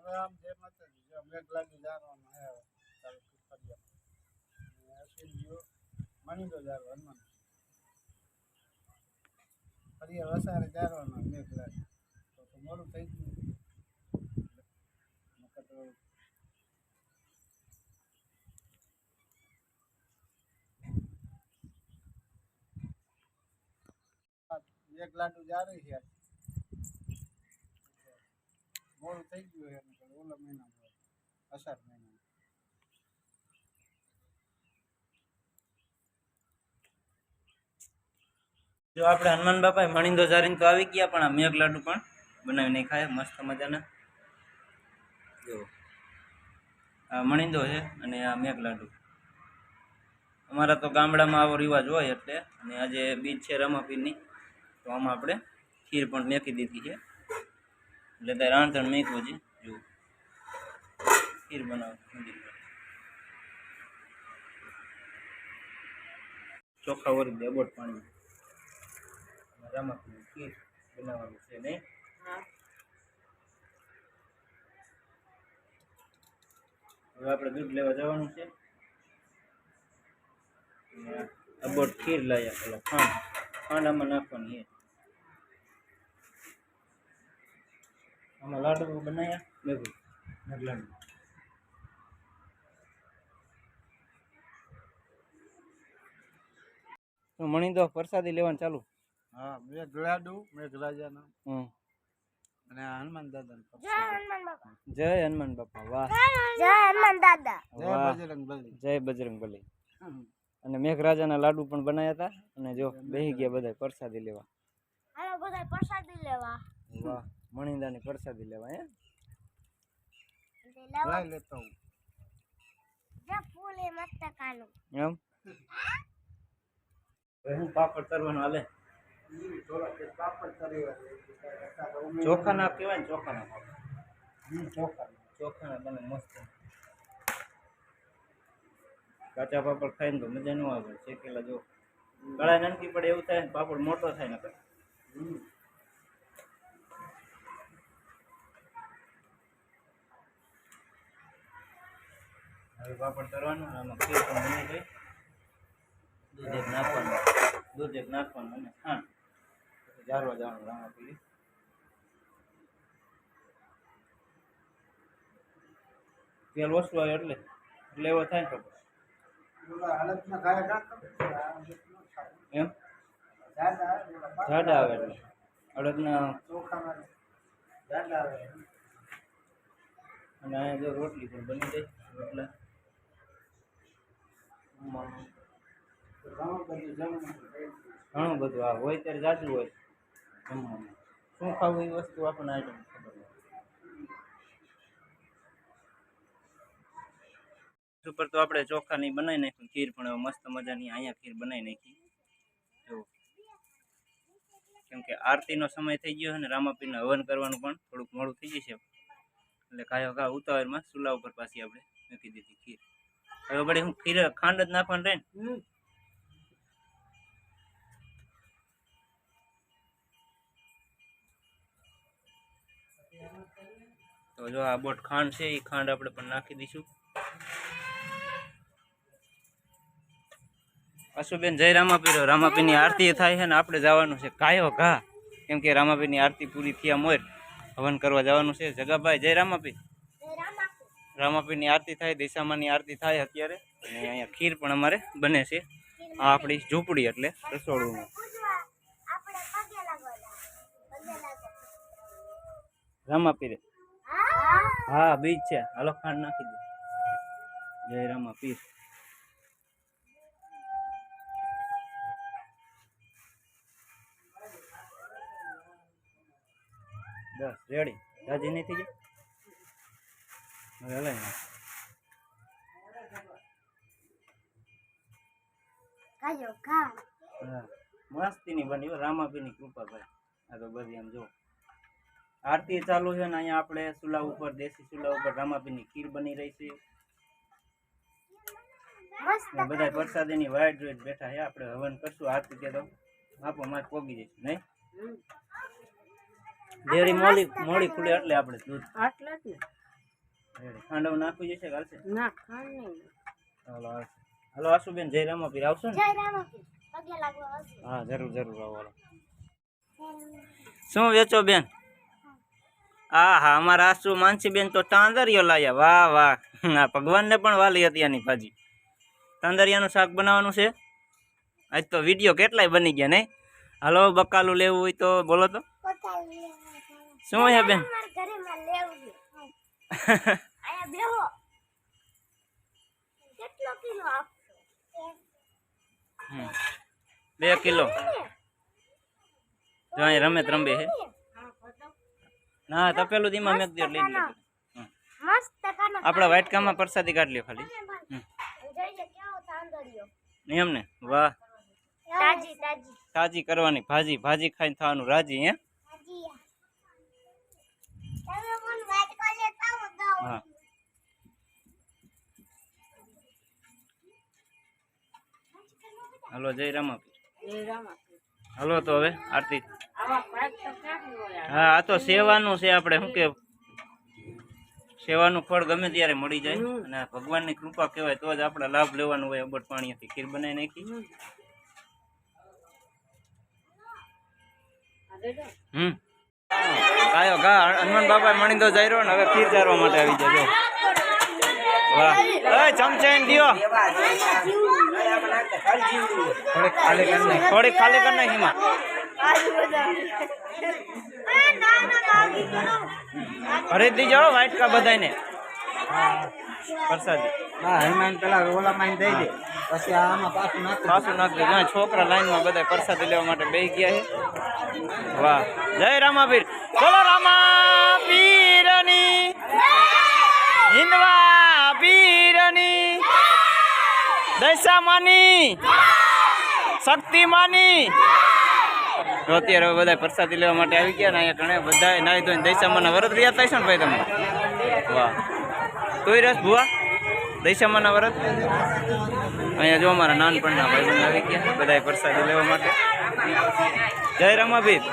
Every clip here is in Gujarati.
રામ જય માતાજી જો મેઘલાજી જારવાનો હે ચાલુ કરીએ અશ્વિન જીઓ મણી તો જારો હનુમાન ફરી વસારે જારવાનો મેઘલાજી તો મોડું થઈ ગયું નકર તો એક લાડુ જારી છે મોડું થઈ ગયું છે નકર ઓલા મહિનામાં અષાઢ મહિનામાં જો આપણે હનુમાન બાપા મણીંદો જારીને તો આવી ગયા પણ આ મેઘ લાડુ પણ બનાવીને ખાય મસ્ત મજાના જો આ મણીંદો છે અને આ મેઘ લાડુ અમારા તો ગામડામાં આવો રિવાજ હોય એટલે અને આજે બીજ છે રામાપીરની તો આમાં આપણે ખીર પણ મેકી દીધી છે એટલે ત્યાં રાંધણ મેકવું છે જો ખીર બનાવ ચોખા વળી દે બોટ પાણી રામાપીરની ખીર બનાવવાનું છે નહીં હવે આપણે દૂધ લેવા જવાનું છે અબોટ ખીર લાયા પેલા ખાંડ આમાં નાખવાની છે આમાં લાડુ બનાવ્યા મેઘું લાડુ તો મણી તો પ્રસાદી લેવાનું ચાલુ હા મેઘલાડુ મેઘરાજાના અને હનુમાન દાદા જય હનુમાન બાપા વાહ જય હનુમાન દાદા જય બજરંગ બલી જય બજરંગ બલી અને મેઘરાજાના લાડુ પણ બનાવ્યા હતા અને જો બેહી ગયા બધા પ્રસાદી લેવા હાલો બધા પ્રસાદી લેવા વાહ મણીદાની પ્રસાદી લેવા હે લઈ લેતો હું જે ફૂલ એ મસ્ત કાનું એમ હું પાપડ તરવાનું હાલે ચોખા ના કહેવાય ને ચોખા ના ચોખા ના બને મસ્ત કાચા પાપડ ખાઈને તો મજા ન આવે શેકેલા જો ગળા નાનકી પડે એવું થાય ને પાપડ મોટો થાય ને હવે પાપડ તરવાનું આમાં ખીર પણ બની ગઈ દૂધ એક નાખવાનું અને ખાંડ જારવા જવાનું રામાપીરી તેલ ઓછું આવે એટલે એવો થાય ને એમ જાડા આવે એટલે અડદના અને અહીંયા જો રોટલી પણ બની જાય રોટલા ઘણું બધું આ હોય ત્યારે જાજુ હોય જમવાનું શું ખાવું એ વસ્તુ આપણને આઈટમ ખબર હોય ઉપર તો આપણે ચોખાની બનાવી નાખી ખીર પણ મસ્ત મજાની અહીંયા ખીર બનાવી નાખી જો કેમ કે આરતીનો સમય થઈ ગયો છે ને રામાપીરને હવન કરવાનું પણ થોડુંક મોડું થઈ જશે એટલે કાયો કા ઉતાવળમાં ચૂલા ઉપર પાછી આપણે મૂકી દીધી ખીર હવે વળી હું ખીર ખાંડ જ નાખવાનું રહે ને તો જો આ બોટ ખાંડ છે એ ખાંડ આપણે પણ નાખી દઈશું અશુબેન જય રામાપીર રામાપીરની આરતી થાય છે ને આપણે જવાનું છે કાયો ઘા કેમ કે રામાપીરની આરતી પૂરી થયા મોર હવન કરવા જવાનું છે જગાભાઈ જય રામાપીર રામાપીરની આરતી થાય દિશામાની આરતી થાય અત્યારે અને અહીંયા ખીર પણ અમારે બને છે આ આપણી ઝૂંપડી એટલે રસોડું રામાપીરે હા બીજ છે હાલો ખાંડ નાખી દે જય રામાપીર બસ રેડી રાજી નહીં થઈ ગઈ હવે હલાય કાયો કા હા મસ્તીની બની રામાપીરની કૃપા ભાઈ આ તો બધી આમ જો આરતી ચાલુ છે ને અહીંયા આપણે ચૂલા ઉપર દેશી ચૂલા ઉપર રામાપીરની ખીર બની રહી છે બધા પ્રસાદીની વાટ જોઈ બેઠા છે આપણે હવન કરશું આરતી કે તો આપો માથ પોગી જઈશું નહીં ડેરી મોડી ખુલે એટલે આપણે દૂધ આટલા જ ને ખાંડવ નાખવું જશે ચાલશે? ના ખાંડ નહીં. હાલો આવશે. હાલો આશુબેન, જય રામાપીર આવશો ને? જય રામાપીર. પગે લાગવા આવજો. હા જરૂર જરૂર આવો હાલો. શું વેચો બેન? હા હા, અમારા આસુ માનસી બેન તો તાંદરિયો લાયા. વાહ વાહ, આ ભગવાનને પણ વાલી હતી આની ભાજી. તાંદરિયાનું શાક બનાવવાનું છે આજ તો. વિડીયો કેટલાય બની ગયા નહીં? હાલો બકાલું લેવું હોય તો બોલો તો. શું છે બેન? ઘરે માં લેવું છે. આયા બેહો. કેટલો કિલો આપશો? 2 કિલો. જો અહીં રમે રંબે છે. ના તપેલું ધીમા મેક દે લઈ લે. મસ્ત કાનો. આપણા વાટકામાં પ્રસાદી કાઢ લ્યો ખાલી. જોઈએ કેવો તાંદરિયો. એમ ને? વાહ, તાજી તાજી. તાજી કરવાની ભાજી. ભાજી ખાઈને થવાનું રાજી. હે તાજી. તમે મને વાત કરે તાવ દો. હા. હાલો જય રામાપીર. જય રામાપીર. હાલો તો હવે આરતી. આવા પાક તો ક્યાંથી હોય? હા આ તો સેવાનું છે આપણે. શું કે સેવાનું ફળ ગમે ત્યારે મળી જાય અને આ ભગવાનની કૃપા કહેવાય તો જ આપણે લાભ લેવાનું હોય. અબડ પાણીથી ખીર બનાવી નાખી. કાયો ગા હનુમાન બાપા મણીદો જઈ રહ્યો ને હવે ખીર ચારવા માટે આવી જાય. વાહ, એ ચમચાઈને દિયો. થોડી ખાલી કર નાખી માં. ખરીદ દીજો વાટકા બધાને પ્રસાદ. હનુમાન પેલા ઓલામાં દઈ દે, પછી આમાં પાછું પાછું નાખી દે. છોકરા લાઈનમાં બધા પ્રસાદ લેવા માટે બેસી ગયા છે. વાહ, જય રામાપીર. બોલો રામાપીરની, હિન્દવા પીરની, દશામાની, શક્તિમાની. તો અત્યારે હવે બધા પ્રસાદી લેવા માટે આવી ગયા ને અહીંયા ઘણા બધા નાઈ ધોઈને દશામાના વ્રત રહ્યા થાય છે ને ભાઈ તમે? વાહ, તોય રસ ભુવા દશામાના વ્રત. અહીંયા જો અમારા નાનપણના ભાઈ આવી ગયા બધા પ્રસાદી લેવા માટે. જય રામાપીર,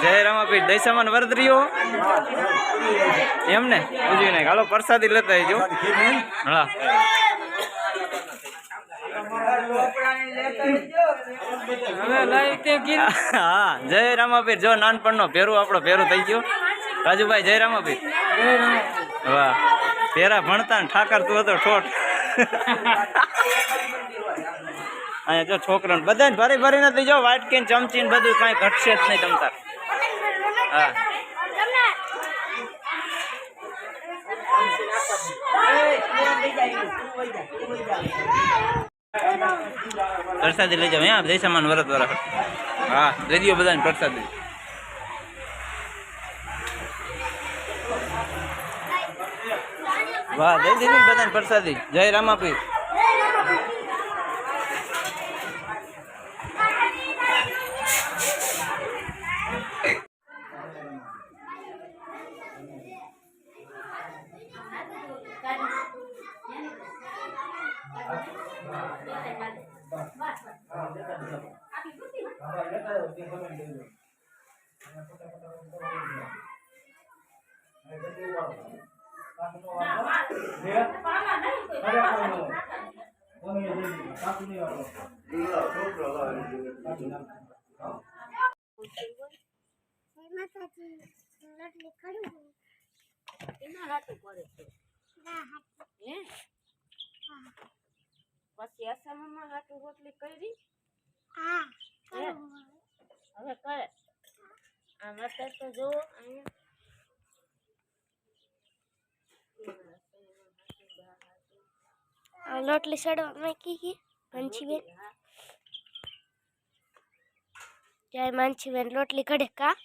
જય રામાપીર. દશામાના વ્રત રહ્યો એમ ને? પૂછ્યું નહીં. હાલો પ્રસાદી લેતા આવજો. હા હા, જય રામાપીર. જો નાનપણનો ભેરું આપણો ભેરું થઈ ગયો. રાજુભાઈ જય રામાપીર. વાહ, પેરા ભણતા ને ઠાકર તું હતો ઠોઠ. અહીંયા જો છોકરાને બધાને ભરી ભરી નથી. જો વાટકી ચમચી ને બધું કાંઈ ઘટશે જ નહીં તમતાર. હા પ્રસાદી લઈ જાવ. અહીંયા દશામાન વ્રત વાળા. હા લઈ દો બધાને પ્રસાદી. વાહ, દઈ દીધી બધાને પ્રસાદી. જય રામાપીર. પછી અસમમાં હાટું રોટલી કરી. હા હવે કરે. આમ અત્યારે તો જો અહીંયા લોટલી સડવા મૂકી ગઈ માનસીબેન. જય માનસીબેન રોટલી ઘડે કા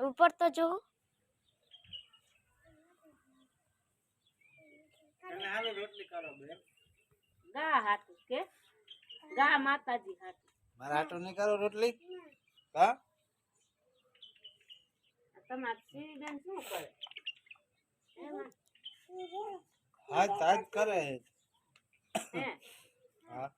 ઉપર તો જો ગા હાટું કે ગા માતાજી હાટું. મારા હાટું નહીં કરો રોટલી. હા તમારે શ્રીબેન શું કરે? હાથ હાથ કરે. હે હા